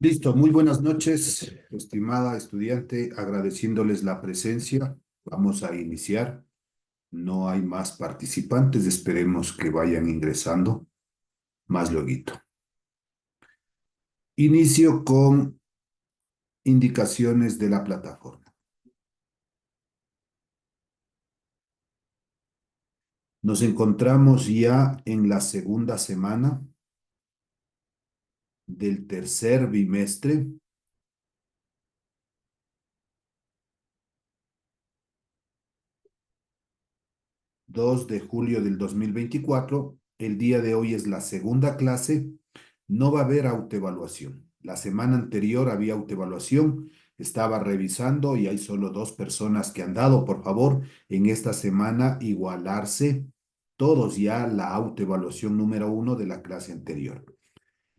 Listo, muy buenas noches, estimada estudiante, agradeciéndoles la presencia. Vamos a iniciar. No hay más participantes, esperemos que vayan ingresando más luego. Inicio con indicaciones de la plataforma. Nos encontramos ya en la segunda semana del tercer bimestre. 2 de julio del 2024. El día de hoy es la segunda clase. No va a haber autoevaluación. La semana anterior había autoevaluación. Estaba revisando y hay solo 2 personas que han dado. Por favor, en esta semana igualarse todos ya la autoevaluación número 1 de la clase anterior.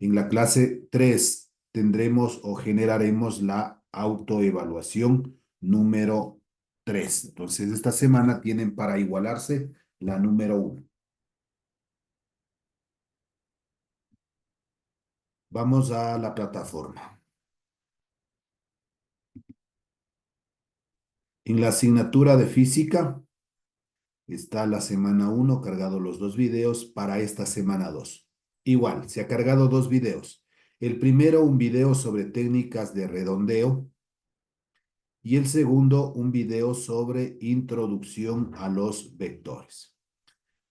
En la clase 3 tendremos o generaremos la autoevaluación número 3. Entonces, esta semana tienen para igualarse la número 1. Vamos a la plataforma. En la asignatura de física está la semana 1 cargado los 2 videos para esta semana 2. Igual, se ha cargado 2 videos. El primero, un video sobre técnicas de redondeo. Y el segundo, un video sobre introducción a los vectores.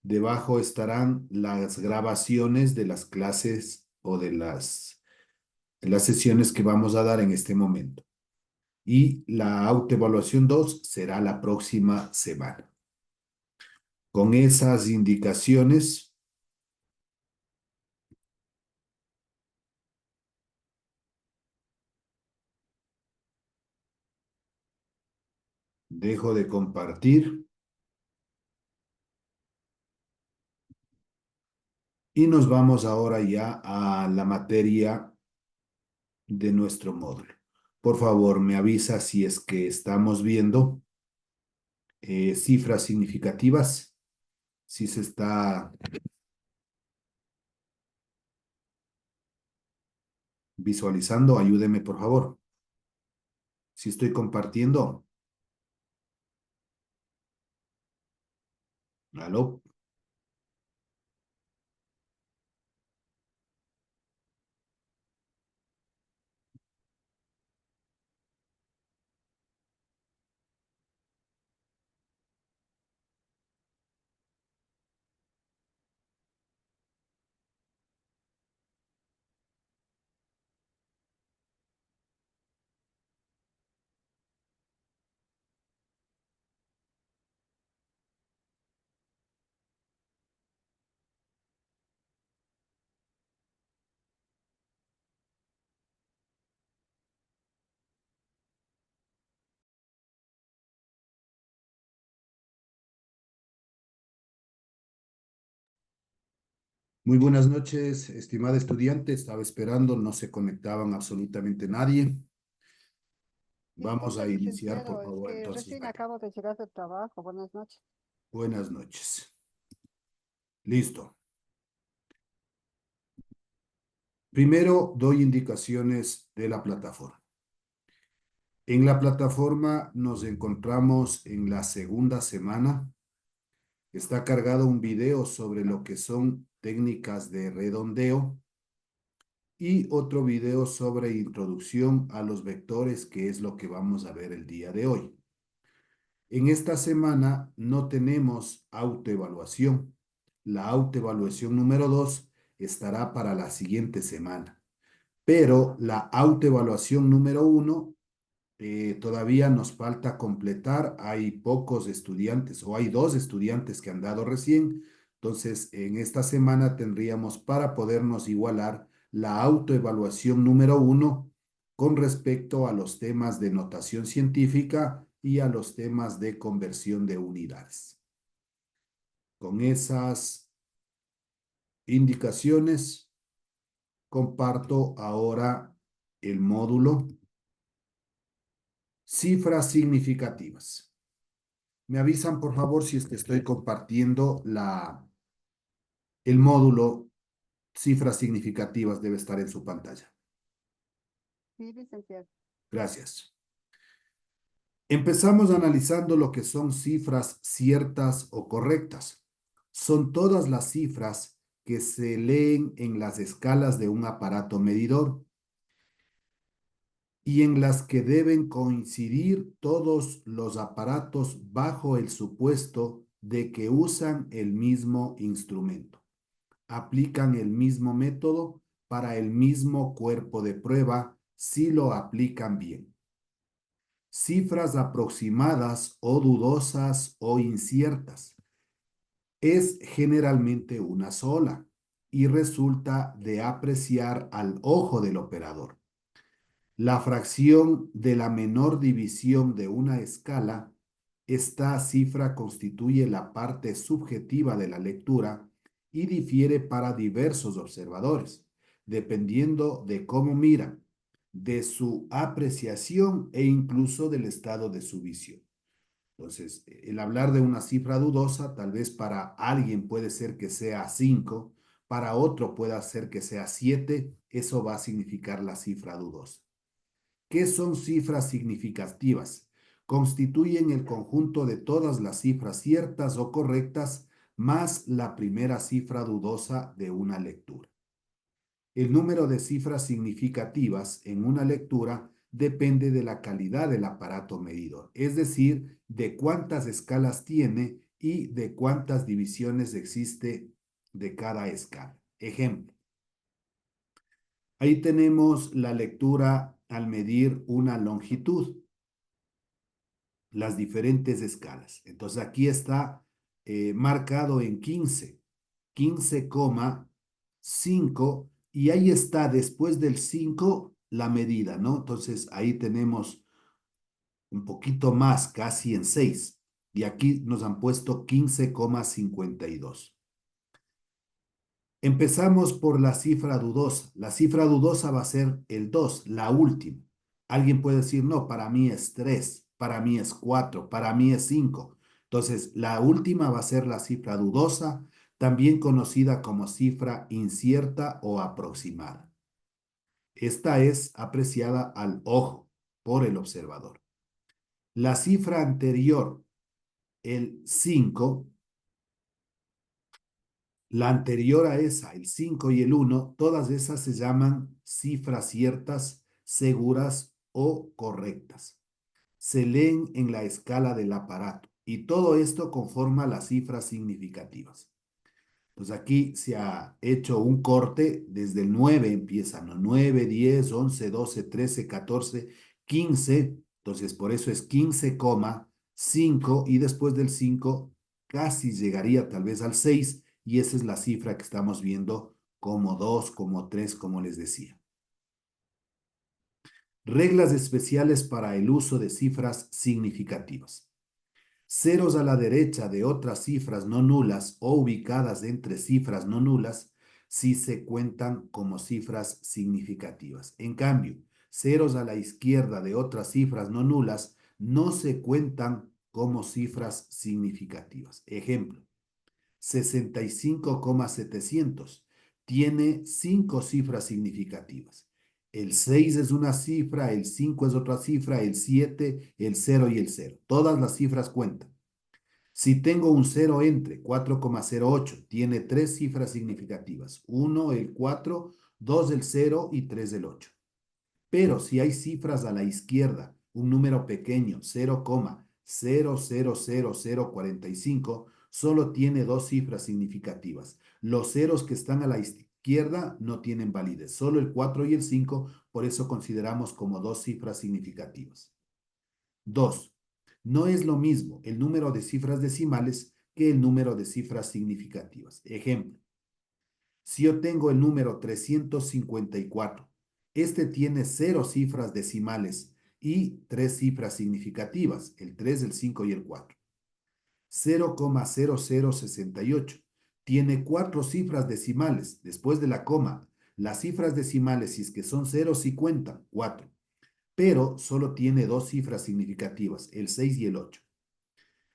Debajo estarán las grabaciones de las clases o de las sesiones que vamos a dar en este momento. Y la autoevaluación 2 será la próxima semana. Con esas indicaciones, dejo de compartir y nos vamos ahora ya a la materia de nuestro módulo. Por favor, me avisa si es que estamos viendo cifras significativas, si se está visualizando, ayúdeme por favor. Si estoy compartiendo. ¿Aló? Muy buenas noches, estimada estudiante. Estaba esperando, no se conectaban absolutamente nadie. Sí, Vamos a iniciar, por licenciado, es favor, que entonces. recién acabo de llegar del trabajo. Buenas noches. Buenas noches. Listo. Primero doy indicaciones de la plataforma. En la plataforma nos encontramos en la segunda semana. Está cargado un video sobre lo que son técnicas de redondeo y otro video sobre introducción a los vectores, que es lo que vamos a ver el día de hoy. En esta semana no tenemos autoevaluación. La autoevaluación número 2 estará para la siguiente semana, pero la autoevaluación número 1 todavía nos falta completar. Hay pocos estudiantes o hay 2 estudiantes que han dado recién. Entonces, en esta semana tendríamos para podernos igualar la autoevaluación número 1 con respecto a los temas de notación científica y a los temas de conversión de unidades. Con esas indicaciones, comparto ahora el módulo cifras significativas. Me avisan, por favor, si es que estoy compartiendo el módulo cifras significativas debe estar en su pantalla. Sí, licenciado. Gracias. Empezamos analizando lo que son cifras ciertas o correctas. Son todas las cifras que se leen en las escalas de un aparato medidor y en las que deben coincidir todos los aparatos bajo el supuesto de que usan el mismo instrumento, aplican el mismo método para el mismo cuerpo de prueba si lo aplican bien. Cifras aproximadas o dudosas o inciertas. Es generalmente una sola y resulta de apreciar al ojo del operador. La fracción de la menor división de una escala, esta cifra constituye la parte subjetiva de la lectura y difiere para diversos observadores, dependiendo de cómo miran, de su apreciación e incluso del estado de su visión. Entonces, el hablar de una cifra dudosa, tal vez para alguien puede ser que sea 5, para otro puede ser que sea 7, eso va a significar la cifra dudosa. ¿Qué son cifras significativas? Constituyen el conjunto de todas las cifras ciertas o correctas más la primera cifra dudosa de una lectura. El número de cifras significativas en una lectura depende de la calidad del aparato medidor, es decir, de cuántas escalas tiene y de cuántas divisiones existe de cada escala. Ejemplo, ahí tenemos la lectura al medir una longitud, las diferentes escalas. Entonces aquí está marcado en 15, 15,5 y ahí está después del 5 la medida, ¿no? Entonces ahí tenemos un poquito más, casi en 6 y aquí nos han puesto 15,52. Empezamos por la cifra dudosa. La cifra dudosa va a ser el 2, la última. Alguien puede decir, no, para mí es 3, para mí es 4, para mí es 5. Entonces, la última va a ser la cifra dudosa, también conocida como cifra incierta o aproximada. Esta es apreciada al ojo por el observador. La cifra anterior, el 5, la anterior a esa, el 5 y el 1, todas esas se llaman cifras ciertas, seguras o correctas. Se leen en la escala del aparato y todo esto conforma las cifras significativas. Pues aquí se ha hecho un corte, desde el 9 empiezan, ¿no? 9, 10, 11, 12, 13, 14, 15, entonces por eso es 15,5 y después del 5 casi llegaría tal vez al 6 y esa es la cifra que estamos viendo como 2, como 3, como les decía. Reglas especiales para el uso de cifras significativas. Ceros a la derecha de otras cifras no nulas o ubicadas entre cifras no nulas sí se cuentan como cifras significativas. En cambio, ceros a la izquierda de otras cifras no nulas no se cuentan como cifras significativas. Ejemplo, 65,700 tiene 5 cifras significativas. El 6 es una cifra, el 5 es otra cifra, el 7, el 0 y el 0. Todas las cifras cuentan. Si tengo un 0 entre 4,08, tiene 3 cifras significativas. 1, el 4, 2, el 0 y 3, el 8. Pero si hay cifras a la izquierda, un número pequeño, 0,000045, solo tiene 2 cifras significativas. Los ceros que están a la izquierda no tienen validez, solo el 4 y el 5, por eso consideramos como 2 cifras significativas. 2. No es lo mismo el número de cifras decimales que el número de cifras significativas. Ejemplo, si yo tengo el número 354, este tiene 0 cifras decimales y 3 cifras significativas, el 3, el 5 y el 4. 0,0068 tiene 4 cifras decimales después de la coma. Las cifras decimales, si es que son ceros, sí cuentan, 4, pero solo tiene 2 cifras significativas, el 6 y el 8.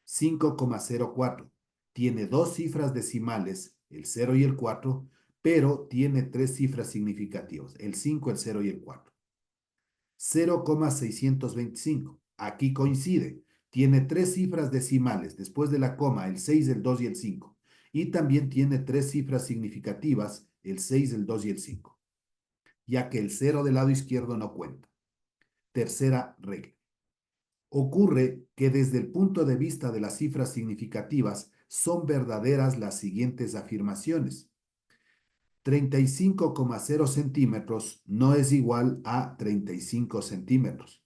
5,04 tiene 2 cifras decimales, el 0 y el 4, pero tiene 3 cifras significativas, el 5, el 0 y el 4. 0,625. Aquí coincide. Tiene tres cifras decimales después de la coma, el 6, el 2 y el 5. Y también tiene tres cifras significativas, el 6, el 2 y el 5, ya que el 0 del lado izquierdo no cuenta. Tercera regla. Ocurre que desde el punto de vista de las cifras significativas son verdaderas las siguientes afirmaciones. 35,0 centímetros no es igual a 35 centímetros.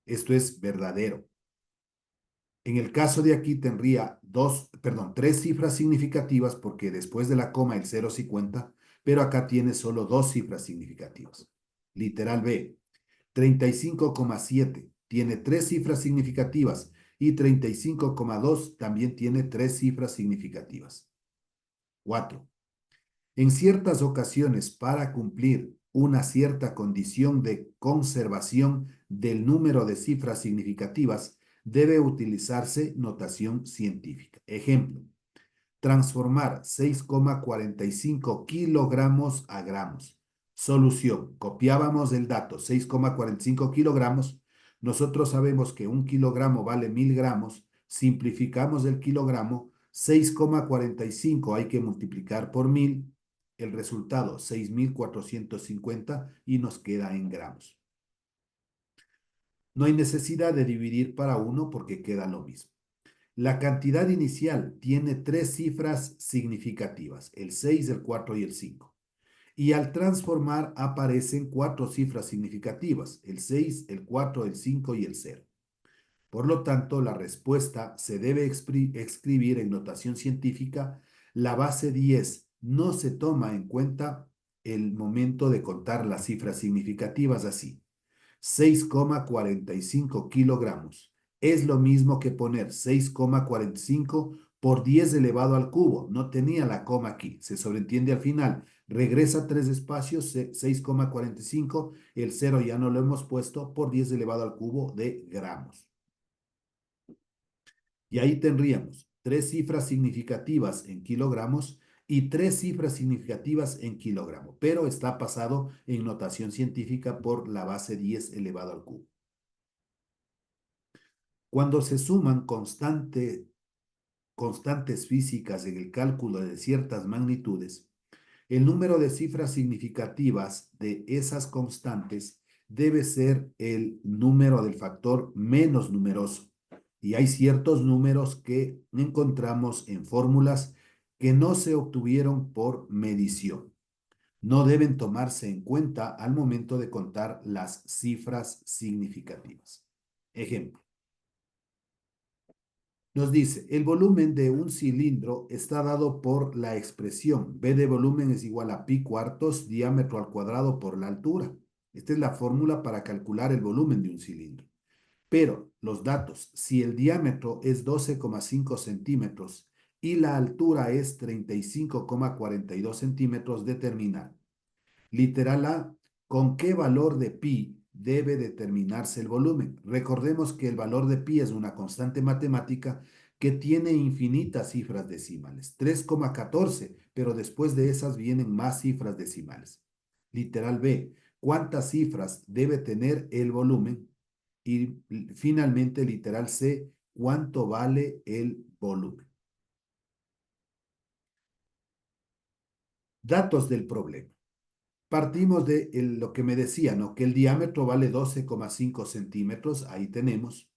Esto es verdadero. En el caso de aquí tendría tres cifras significativas porque después de la coma el 0 sí cuenta, pero acá tiene solo dos cifras significativas. Literal B, 35,7 tiene tres cifras significativas y 35,2 también tiene tres cifras significativas. 4. En ciertas ocasiones, para cumplir una cierta condición de conservación del número de cifras significativas, debe utilizarse notación científica. Ejemplo, transformar 6,45 kilogramos a gramos. Solución, copiábamos el dato 6,45 kilogramos. Nosotros sabemos que un kilogramo vale 1000 gramos. Simplificamos el kilogramo, 6,45 hay que multiplicar por 1000. El resultado, 6450 y nos queda en gramos. No hay necesidad de dividir para 1 porque queda lo mismo. La cantidad inicial tiene tres cifras significativas, el 6, el 4 y el 5. Y al transformar aparecen cuatro cifras significativas, el 6, el 4, el 5 y el 0. Por lo tanto, la respuesta se debe escribir en notación científica. La base 10 no se toma en cuenta el momento de contar las cifras significativas así. 6,45 kilogramos. Es lo mismo que poner 6,45 por 10 elevado al cubo. No tenía la coma aquí. Se sobreentiende al final. Regresa tres espacios, 6,45. El 0 ya no lo hemos puesto por 10 elevado al cubo de gramos. Y ahí tendríamos tres cifras significativas en kilogramos y tres cifras significativas en kilogramo, pero está pasado en notación científica por la base 10 elevado al cubo. Cuando se suman constantes físicas en el cálculo de ciertas magnitudes, el número de cifras significativas de esas constantes debe ser el número del factor menos numeroso. Y hay ciertos números que encontramos en fórmulas que no se obtuvieron por medición. No deben tomarse en cuenta al momento de contar las cifras significativas. Ejemplo. Nos dice, el volumen de un cilindro está dado por la expresión B de volumen es igual a pi cuartos diámetro al cuadrado por la altura. Esta es la fórmula para calcular el volumen de un cilindro. Pero los datos, si el diámetro es 12,5 centímetros y la altura es 35,42 centímetros, determinar. Literal A, ¿con qué valor de pi debe determinarse el volumen? Recordemos que el valor de pi es una constante matemática que tiene infinitas cifras decimales, 3,14, pero después de esas vienen más cifras decimales. Literal B, ¿cuántas cifras debe tener el volumen? Y finalmente, literal C, ¿cuánto vale el volumen? Datos del problema. Partimos de lo que me decía, ¿no? Que el diámetro vale 12,5 centímetros, ahí tenemos.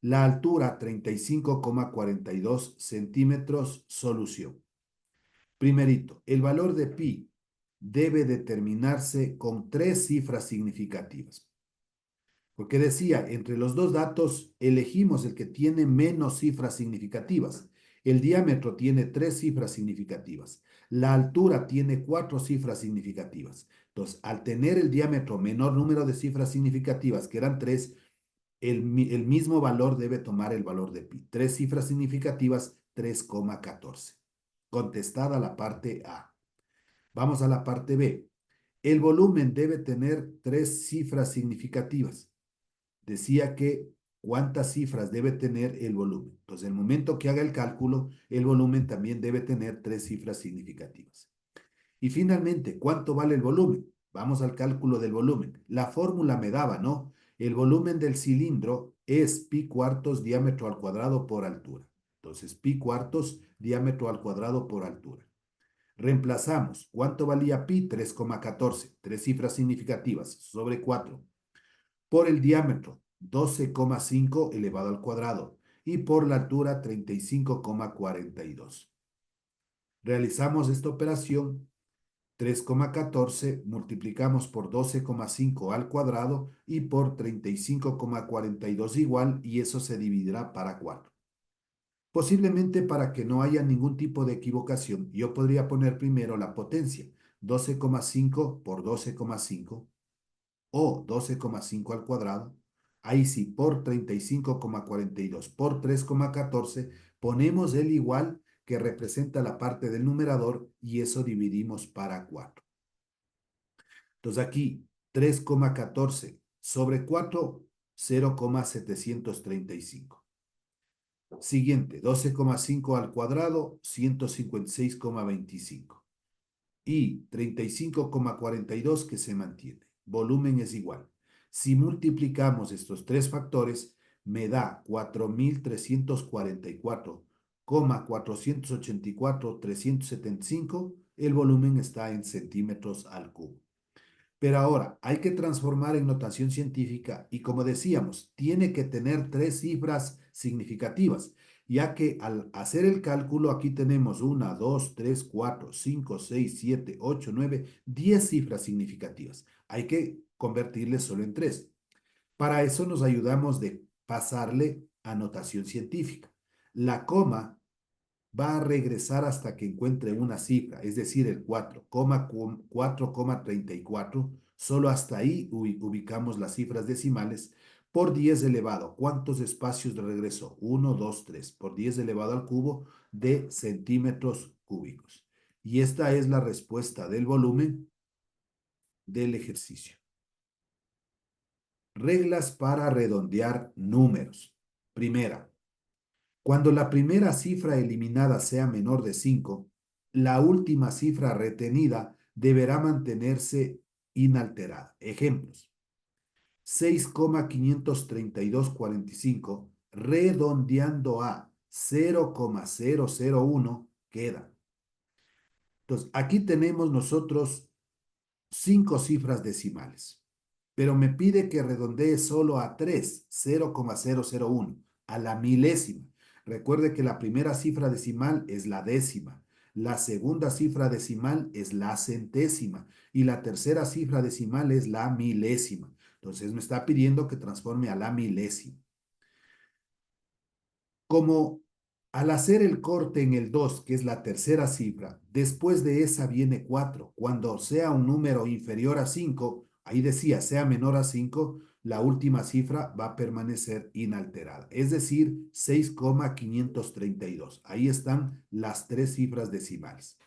La altura 35,42 centímetros, solución. Primerito, el valor de pi debe determinarse con tres cifras significativas. Porque decía, entre los dos datos elegimos el que tiene menos cifras significativas. El diámetro tiene tres cifras significativas. La altura tiene cuatro cifras significativas. Entonces, al tener el diámetro menor número de cifras significativas, que eran tres, el mismo valor debe tomar el valor de pi. Tres cifras significativas, 3,14. Contestada la parte A. Vamos a la parte B. El volumen debe tener tres cifras significativas. Decía que cuántas cifras debe tener el volumen. Entonces, en el momento que haga el cálculo, el volumen también debe tener tres cifras significativas. Y finalmente, ¿cuánto vale el volumen? Vamos al cálculo del volumen. La fórmula me daba, ¿no? El volumen del cilindro es pi cuartos diámetro al cuadrado por altura. Entonces, pi cuartos diámetro al cuadrado por altura. Reemplazamos. ¿Cuánto valía pi? 3,14. Tres cifras significativas sobre 4. Por el diámetro, 12,5 elevado al cuadrado. Y por la altura, 35,42. Realizamos esta operación. 3,14 multiplicamos por 12,5 al cuadrado y por 35,42 igual, y eso se dividirá para 4. Posiblemente, para que no haya ningún tipo de equivocación, yo podría poner primero la potencia, 12,5 por 12,5 o 12,5 al cuadrado. Ahí sí, por 35,42 por 3,14 ponemos el igual que representa la parte del numerador, y eso dividimos para 4. Entonces aquí 3,14 sobre 4, 0,735. Siguiente, 12,5 al cuadrado, 156,25. Y 35,42 que se mantiene. Volumen es igual. Si multiplicamos estos tres factores, me da 4.344,484,375. El volumen está en centímetros al cubo. Pero ahora hay que transformar en notación científica, y, como decíamos, tiene que tener tres cifras significativas, ya que al hacer el cálculo aquí tenemos 1, 2, 3, 4, 5, 6, 7, 8, 9, 10 cifras significativas. Hay que convertirles solo en tres. Para eso nos ayudamos de pasarle a notación científica. La coma va a regresar hasta que encuentre una cifra, es decir, el 4,34. Solo hasta ahí ubicamos las cifras decimales. Por 10 elevado, ¿cuántos espacios de regreso? 1, 2, 3. Por 10 elevado al cubo de centímetros cúbicos. Y esta es la respuesta del volumen del ejercicio. Reglas para redondear números. Primera, cuando la primera cifra eliminada sea menor de 5, la última cifra retenida deberá mantenerse inalterada. Ejemplos: 6,532,45 redondeando a 0,001 queda. Entonces, aquí tenemos nosotros 5 cifras decimales, pero me pide que redondee solo a 3, 0,001, a la milésima. Recuerde que la primera cifra decimal es la décima, la segunda cifra decimal es la centésima y la tercera cifra decimal es la milésima. Entonces me está pidiendo que transforme a la milésima. Como al hacer el corte en el 2, que es la tercera cifra, después de esa viene 4. Cuando sea un número inferior a 5, ahí decía, sea menor a 5, la última cifra va a permanecer inalterada. Es decir, 6,532. Ahí están las tres cifras decimales.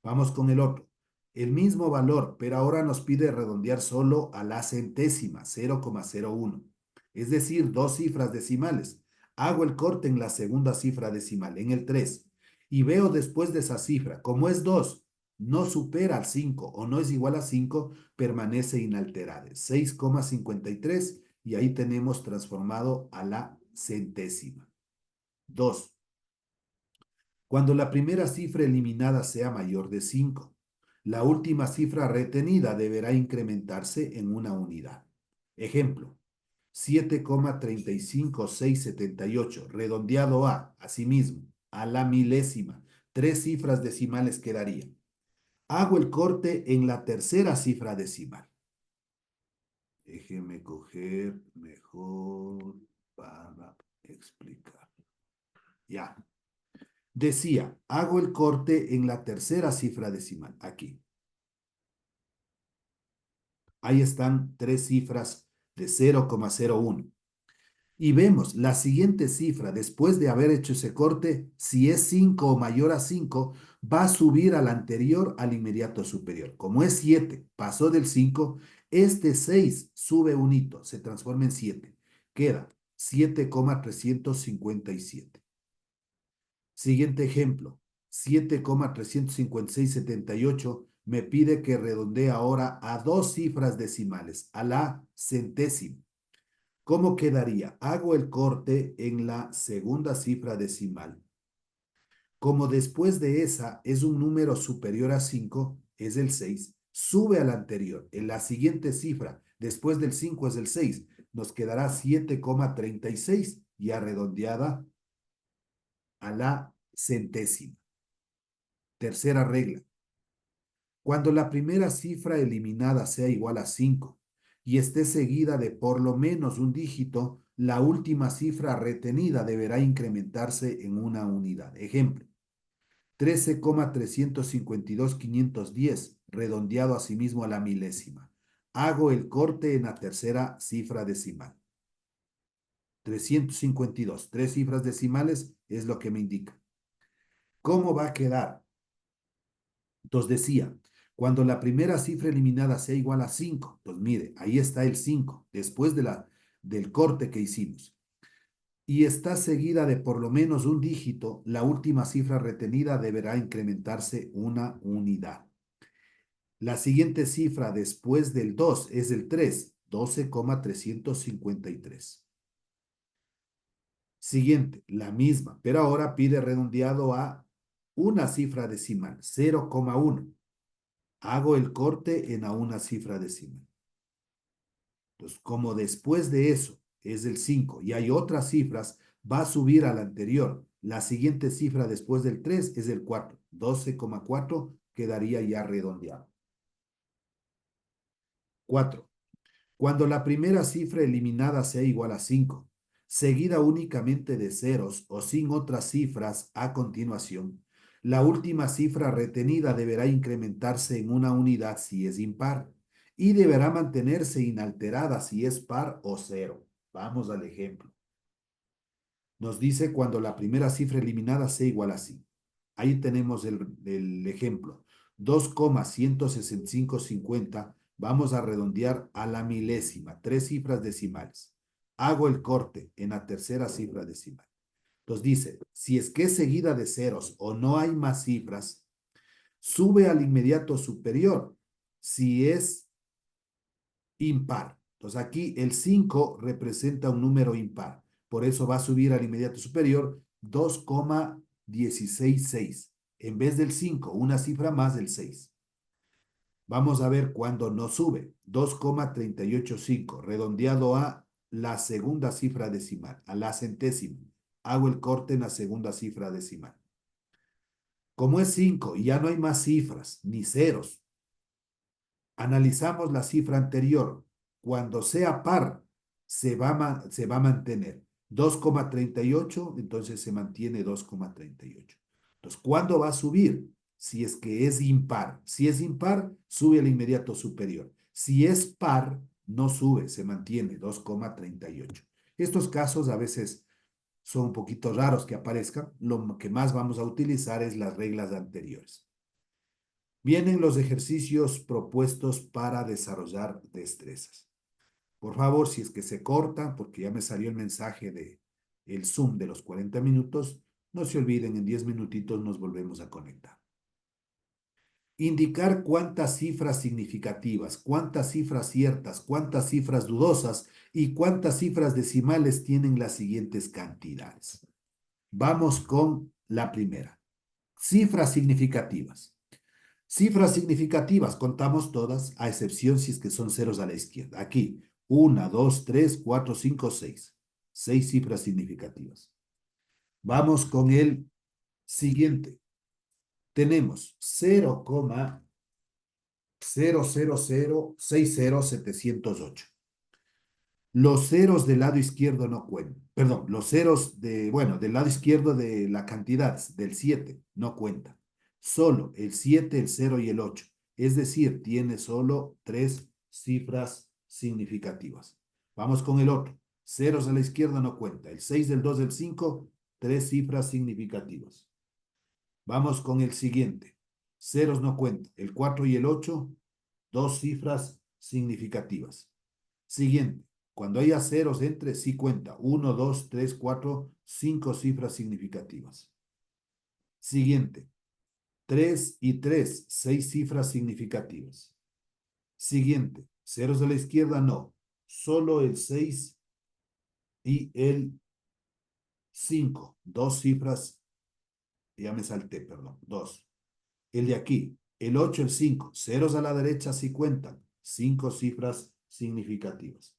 Vamos con el otro. El mismo valor, pero ahora nos pide redondear solo a la centésima, 0,01. Es decir, dos cifras decimales. Hago el corte en la segunda cifra decimal, en el 3, y veo después de esa cifra, como es 2, no supera al 5 o no es igual a 5, permanece inalterada. 6,53, y ahí tenemos transformado a la centésima. 2. Cuando la primera cifra eliminada sea mayor de 5, la última cifra retenida deberá incrementarse en una unidad. Ejemplo: 7,35678, redondeado a, asimismo, a la milésima. Tres cifras decimales quedarían. Hago el corte en la tercera cifra decimal. Déjeme coger mejor para explicar. Ya. Decía, hago el corte en la tercera cifra decimal, aquí. Ahí están tres cifras de 0,01. Y vemos la siguiente cifra, después de haber hecho ese corte, si es 5 o mayor a 5, va a subir al anterior, al inmediato superior. Como es 7, pasó del 5, este 6 sube un hito, se transforma en 7. Queda 7,357. Siguiente ejemplo, 7,35678 me pide que redondee ahora a dos cifras decimales, a la centésima. ¿Cómo quedaría? Hago el corte en la segunda cifra decimal. Como después de esa es un número superior a 5, es el 6, sube al anterior. En la siguiente cifra, después del 5 es el 6, nos quedará 7,36 ya redondeada a la centésima. Tercera regla. Cuando la primera cifra eliminada sea igual a 5 y esté seguida de por lo menos un dígito, la última cifra retenida deberá incrementarse en una unidad. Ejemplo, 13,352,510, redondeado asimismo a la milésima. Hago el corte en la tercera cifra decimal. 352, tres cifras decimales es lo que me indica. ¿Cómo va a quedar? Entonces decía, cuando la primera cifra eliminada sea igual a 5, pues mire, ahí está el 5, después del corte que hicimos, y está seguida de por lo menos un dígito, la última cifra retenida deberá incrementarse una unidad. La siguiente cifra después del 2 es el 3, 12,353. Siguiente, la misma, pero ahora pide redondeado a una cifra decimal, 0,1. Hago el corte en a una cifra decimal. Entonces, como después de eso es el 5 y hay otras cifras, va a subir a la anterior. La siguiente cifra después del 3 es el 4. 12,4 quedaría ya redondeado. 4. Cuando la primera cifra eliminada sea igual a 5, seguida únicamente de ceros o sin otras cifras a continuación, la última cifra retenida deberá incrementarse en una unidad si es impar y deberá mantenerse inalterada si es par o cero. Vamos al ejemplo. Nos dice cuando la primera cifra eliminada sea igual a 5. Ahí tenemos el ejemplo. 2,16550. Vamos a redondear a la milésima, tres cifras decimales. Hago el corte en la tercera cifra decimal. Entonces dice, si es que es seguida de ceros o no hay más cifras, sube al inmediato superior si es impar. Entonces aquí el 5 representa un número impar. Por eso va a subir al inmediato superior 2,166. En vez del 5, una cifra más del 6. Vamos a ver cuándo no sube. 2,385, redondeado a la segunda cifra decimal, a la centésima. Hago el corte en la segunda cifra decimal. Como es 5 y ya no hay más cifras ni ceros, analizamos la cifra anterior. Cuando sea par, se va a mantener 2,38, entonces se mantiene 2,38. Entonces, ¿cuándo va a subir? Si es que es impar. Si es impar, sube al inmediato superior. Si es par, no sube, se mantiene 2,38. Estos casos a veces son un poquito raros que aparezcan. Lo que más vamos a utilizar es las reglas anteriores. Vienen los ejercicios propuestos para desarrollar destrezas. Por favor, si es que se corta, porque ya me salió el mensaje de el Zoom de los 40 minutos, no se olviden, en 10 minutitos nos volvemos a conectar. Indicar cuántas cifras significativas, cuántas cifras ciertas, cuántas cifras dudosas y cuántas cifras decimales tienen las siguientes cantidades. Vamos con la primera. Cifras significativas. Cifras significativas, contamos todas, a excepción si es que son ceros a la izquierda. Aquí, 1, 2, 3, 4, 5, 6. 6 cifras significativas. Vamos con el siguiente. Tenemos 0,00060,708. Los ceros del lado izquierdo no cuentan. Perdón, los ceros del lado izquierdo de la cantidad, del 7, no cuentan. Solo el 7, el 0 y el 8. Es decir, tiene solo tres cifras significativas. Vamos con el otro. Ceros a la izquierda no cuenta. El 6, el 2, el 5, tres cifras significativas. Vamos con el siguiente. Ceros no cuenta. El 4 y el 8, dos cifras significativas. Siguiente. Cuando haya ceros entre, sí cuenta. 1, 2, 3, 4, 5 cifras significativas. Siguiente. 3 y 3, 6 cifras significativas. Siguiente, ceros a la izquierda, no. Solo el 6 y el 5, dos cifras, ya me salté, perdón, dos. El de aquí, el 8, el 5, ceros a la derecha sí cuentan, 5 cifras significativas.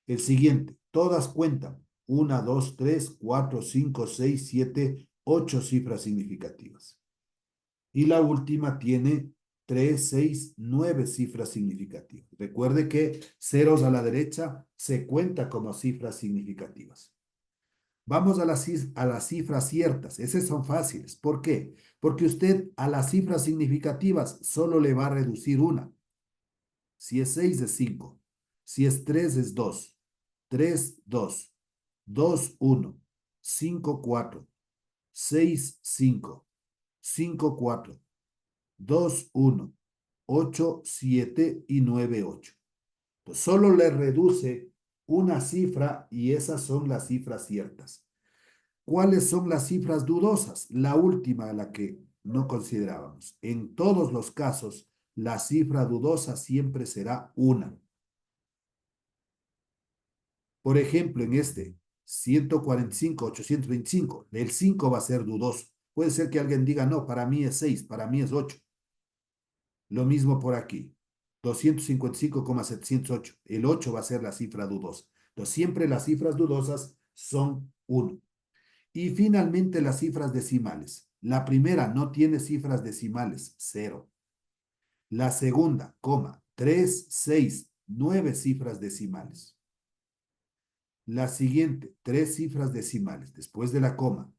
El siguiente, todas cuentan, 1, 2, 3, 4, 5, 6, 7, 8 cifras significativas. Y la última tiene 3, 6, 9 cifras significativas. Recuerde que ceros a la derecha se cuenta como cifras significativas. Vamos a las cifras ciertas. Esas son fáciles. ¿Por qué? Porque usted a las cifras significativas solo le va a reducir una. Si es 6 es 5. Si es 3 es 2. 3, 2. 2, 1. 5, 4. 6, 5. 5, 4. 2, 1. 8, 7 y 9, 8. Pues solo le reduce una cifra y esas son las cifras ciertas. ¿Cuáles son las cifras dudosas? La última, la que no considerábamos. En todos los casos, la cifra dudosa siempre será una. Por ejemplo, en este 145, 825, el 5 va a ser dudoso. Puede ser que alguien diga, no, para mí es 6, para mí es 8. Lo mismo por aquí, 255,708. El 8 va a ser la cifra dudosa. Entonces, siempre las cifras dudosas son 1. Y finalmente las cifras decimales. La primera no tiene cifras decimales, 0. La segunda, 3, 6, 9 cifras decimales. La siguiente, 3 cifras decimales, después de la coma.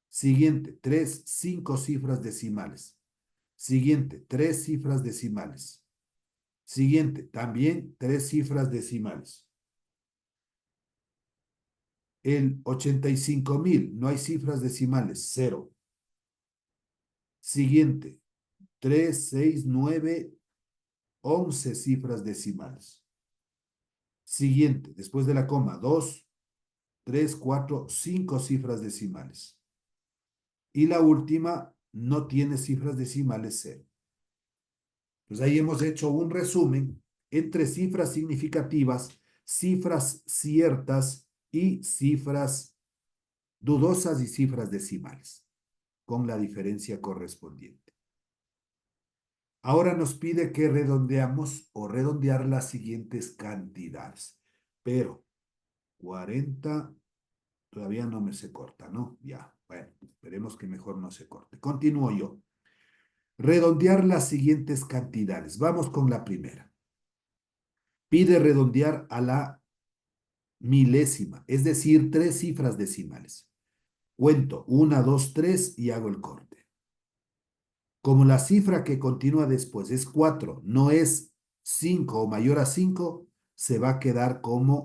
Siguiente, 3, 5 cifras decimales. Siguiente, 3 cifras decimales. Siguiente, también 3 cifras decimales. El 85,000, no hay cifras decimales, 0. Siguiente, 3, 6, 9, 11 cifras decimales. Siguiente, después de la coma, 2, 3, 4, 5 cifras decimales. Y la última no tiene cifras decimales, 0. Pues ahí hemos hecho un resumen entre cifras significativas, cifras ciertas y cifras dudosas y cifras decimales, con la diferencia correspondiente. Ahora nos pide que redondeamos o redondear las siguientes cantidades. Pero 40 todavía no me se corta, ¿no? Ya, bueno, esperemos que mejor no se corte. Continúo yo. Redondear las siguientes cantidades. Vamos con la primera. Pide redondear a la milésima, es decir, 3 cifras decimales. Cuento 1, 2, 3 y hago el corte. Como la cifra que continúa después es 4, no es 5 o mayor a 5, se va a quedar como